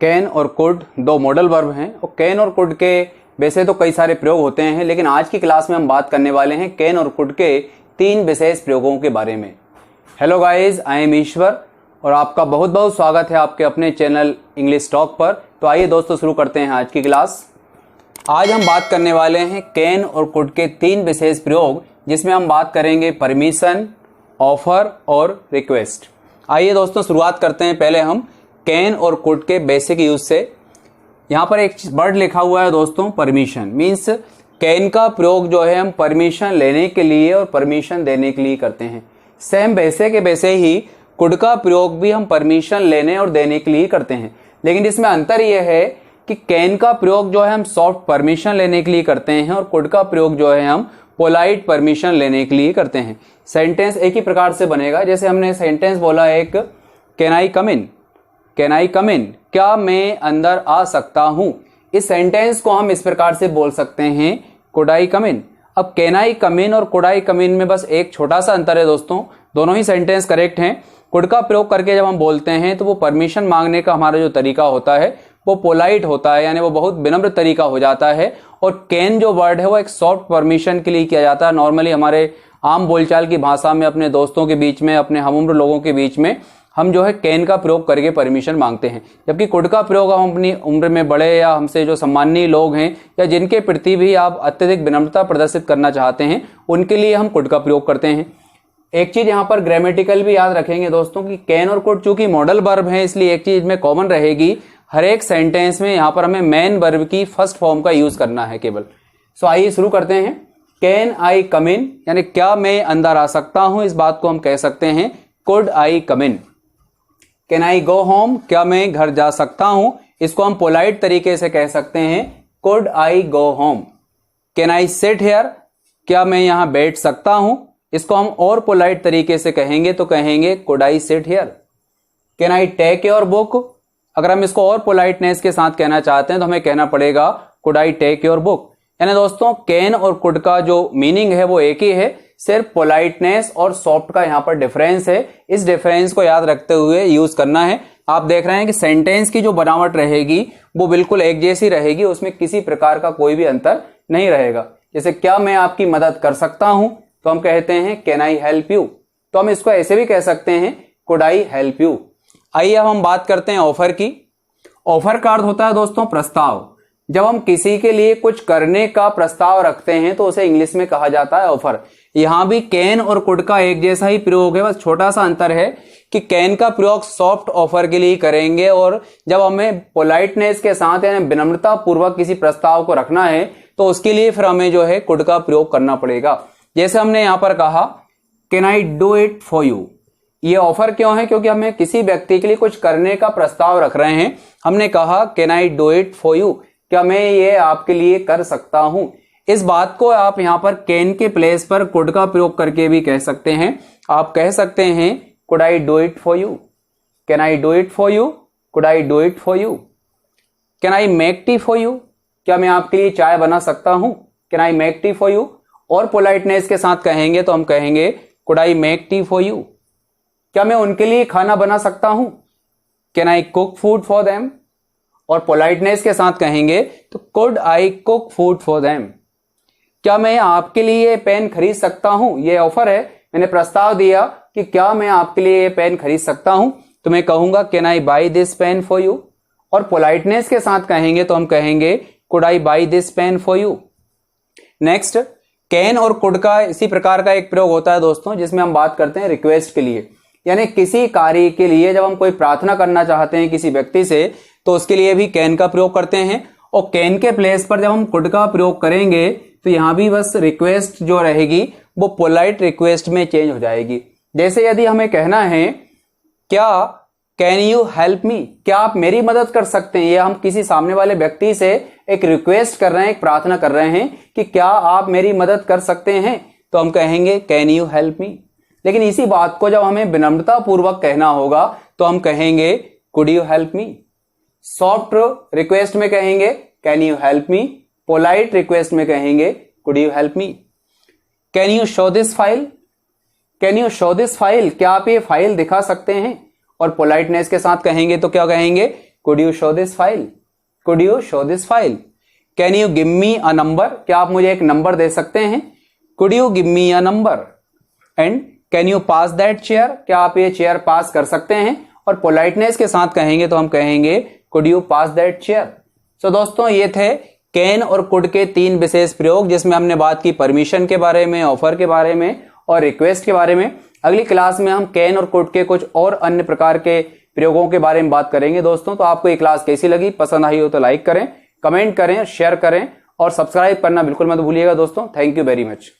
Can और could दो modal verb हैं और कैन और कुड के वैसे तो कई सारे प्रयोग होते हैं, लेकिन आज की क्लास में हम बात करने वाले हैं कैन और कुड के 3 विशेष प्रयोगों के बारे में। हेलो गाइस, आई एम ईश्वर और आपका बहुत बहुत स्वागत है आपके अपने चैनल इंग्लिश टॉक पर। तो आइए दोस्तों शुरू करते हैं आज की क्लास। आज हम बात करने वाले हैं कैन और कुड के 3 विशेष प्रयोग, जिसमें हम बात करेंगे परमिशन, ऑफर और रिक्वेस्ट। आइए दोस्तों शुरुआत करते हैं। पहले हम कैन और कुड के बेसिक यूज से। यहाँ पर एक वर्ड लिखा हुआ है दोस्तों, परमिशन। मीन्स कैन का प्रयोग जो है हम परमिशन लेने के लिए और परमिशन देने के लिए करते हैं। सेम वैसे के वैसे ही कुड का प्रयोग भी हम परमिशन लेने और देने के लिए करते हैं, लेकिन इसमें अंतर यह है कि कैन का प्रयोग जो है हम सॉफ्ट परमिशन लेने के लिए करते हैं और कुड का प्रयोग जो है हम पोलाइट परमिशन लेने के लिए करते हैं। सेंटेंस एक ही प्रकार से बनेगा। जैसे हमने सेंटेंस बोला एक, can I come in, can I कम इन, क्या मैं अंदर आ सकता हूं। इस सेंटेंस को हम इस प्रकार से बोल सकते हैं, कुड आई कम इन। अब कैन आई कम इन और कुड आई कम इन में बस एक छोटा सा अंतर है दोस्तों, दोनों ही सेंटेंस करेक्ट हैं। कुड का प्रयोग करके जब हम बोलते हैं तो वो परमिशन मांगने का हमारा जो तरीका होता है वो पोलाइट होता है, यानी वो बहुत विनम्र तरीका हो जाता है। और कैन जो वर्ड है वो एक सॉफ्ट परमिशन के लिए किया जाता है। नॉर्मली हमारे आम बोलचाल की भाषा में अपने दोस्तों के बीच में, अपने हमउम्र लोगों के बीच में हम जो है कैन का प्रयोग करके परमिशन मांगते हैं, जबकि कुड का प्रयोग हम अपनी उम्र में बड़े या हमसे जो सम्माननीय लोग हैं या जिनके प्रति भी आप अत्यधिक विनम्रता प्रदर्शित करना चाहते हैं उनके लिए हम कुड का प्रयोग करते हैं। एक चीज यहाँ पर ग्रामेटिकल भी याद रखेंगे दोस्तों कि कैन और कुड चूंकि मॉडल वर्ब है, इसलिए एक चीज में कॉमन रहेगी, हर एक सेंटेंस में यहाँ पर हमें मेन वर्ब की फर्स्ट फॉर्म का यूज करना है केवल। सो आइए शुरू करते हैं। कैन आई कम इन, यानी क्या मैं अंदर आ सकता हूं, इस बात को हम कह सकते हैं could I come in. Can I go home, क्या मैं घर जा सकता हूं, इसको हम पोलाइट तरीके से कह सकते हैं could I go home. Can I sit here, क्या मैं यहां बैठ सकता हूं, इसको हम और पोलाइट तरीके से कहेंगे तो कहेंगे could I sit here. Can I take your book, अगर हम इसको और पोलाइटनेस के साथ कहना चाहते हैं तो हमें कहना पड़ेगा could I take your book. यानी दोस्तों कैन और कुड का जो मीनिंग है वो एक ही है, सिर्फ पोलाइटनेस और सॉफ्ट का यहाँ पर डिफरेंस है। इस डिफरेंस को याद रखते हुए यूज करना है। आप देख रहे हैं कि सेंटेंस की जो बनावट रहेगी वो बिल्कुल एक जैसी रहेगी, उसमें किसी प्रकार का कोई भी अंतर नहीं रहेगा। जैसे क्या मैं आपकी मदद कर सकता हूं तो हम कहते हैं कैन आई हेल्प यू, तो हम इसको ऐसे भी कह सकते हैं कुड आई हेल्प यू। आइए अब हम बात करते हैं ऑफर की। ऑफर का अर्थ होता है दोस्तों प्रस्ताव। जब हम किसी के लिए कुछ करने का प्रस्ताव रखते हैं तो उसे इंग्लिश में कहा जाता है ऑफर। यहां भी कैन और कुड का एक जैसा ही प्रयोग है, बस छोटा सा अंतर है कि कैन का प्रयोग सॉफ्ट ऑफर के लिए करेंगे और जब हमें पोलाइटनेस के साथ यानी विनम्रता पूर्वक किसी प्रस्ताव को रखना है तो उसके लिए फिर हमें जो है कुड का प्रयोग करना पड़ेगा। जैसे हमने यहां पर कहा can I do it for you, ये ऑफर क्यों है, क्योंकि हमें किसी व्यक्ति के लिए कुछ करने का प्रस्ताव रख रहे हैं। हमने कहा can I do it for you, क्या मैं ये आपके लिए कर सकता हूं। इस बात को आप यहां पर कैन के प्लेस पर कुड का प्रयोग करके भी कह सकते हैं। आप कह सकते हैं could I do it for you, can I do it for you, could I do it for you. Can I make tea for you, क्या मैं आपके लिए चाय बना सकता हूं, can I make tea for you. और पोलाइटनेस के साथ कहेंगे तो हम कहेंगे could I make tea for you. क्या मैं उनके लिए खाना बना सकता हूं, can I cook food for them. और पोलाइटनेस के साथ कहेंगे तो could I cook food for them. क्या मैं आपके लिए पेन खरीद सकता हूं, ये ऑफर है, मैंने प्रस्ताव दिया कि क्या मैं आपके लिए ये पेन खरीद सकता हूं, तो मैं कहूंगा can I buy this pen for you. और पोलाइटनेस के साथ कहेंगे तो हम कहेंगे could I buy this pen for you. Next, can और कुड का इसी प्रकार का एक प्रयोग होता है दोस्तों, जिसमें हम बात करते हैं रिक्वेस्ट के लिए। यानी किसी कार्य के लिए जब हम कोई प्रार्थना करना चाहते हैं किसी व्यक्ति से तो उसके लिए भी कैन का प्रयोग करते हैं। और कैन के प्लेस पर जब हम कुड का प्रयोग करेंगे तो यहां भी बस रिक्वेस्ट जो रहेगी वो पोलाइट रिक्वेस्ट में चेंज हो जाएगी। जैसे यदि हमें कहना है क्या कैन यू हेल्प मी, क्या आप मेरी मदद कर सकते हैं, ये हम किसी सामने वाले व्यक्ति से एक रिक्वेस्ट कर रहे हैं, एक प्रार्थना कर रहे हैं कि क्या आप मेरी मदद कर सकते हैं, तो हम कहेंगे कैन यू हेल्प मी। लेकिन इसी बात को जब हमें विनम्रता पूर्वक कहना होगा तो हम कहेंगे could you help me. Soft request में कहेंगे can you help me, polite request में कहेंगे could you help me. Can you show this file, can you show this file, क्या आप ये फाइल दिखा सकते हैं। और पोलाइटनेस के साथ कहेंगे तो क्या कहेंगे could you show this file, could you show this file. Can you give me a number, क्या आप मुझे एक नंबर दे सकते हैं, could you give me a number. And can you pass that chair, क्या आप ये चेयर पास कर सकते हैं। और पोलाइटनेस के साथ कहेंगे तो हम कहेंगे could you pass that chair. So दोस्तों ये थे कैन और कुड के 3 विशेष प्रयोग, जिसमें हमने बात की परमिशन के बारे में, ऑफर के बारे में और रिक्वेस्ट के बारे में। अगली क्लास में हम कैन और कुड के कुछ और अन्य प्रकार के प्रयोगों के बारे में बात करेंगे दोस्तों। तो आपको ये क्लास कैसी लगी, पसंद आई हो तो लाइक करें, कमेंट करें, शेयर करें और सब्सक्राइब करना बिल्कुल मत भूलिएगा दोस्तों। Thank you very much.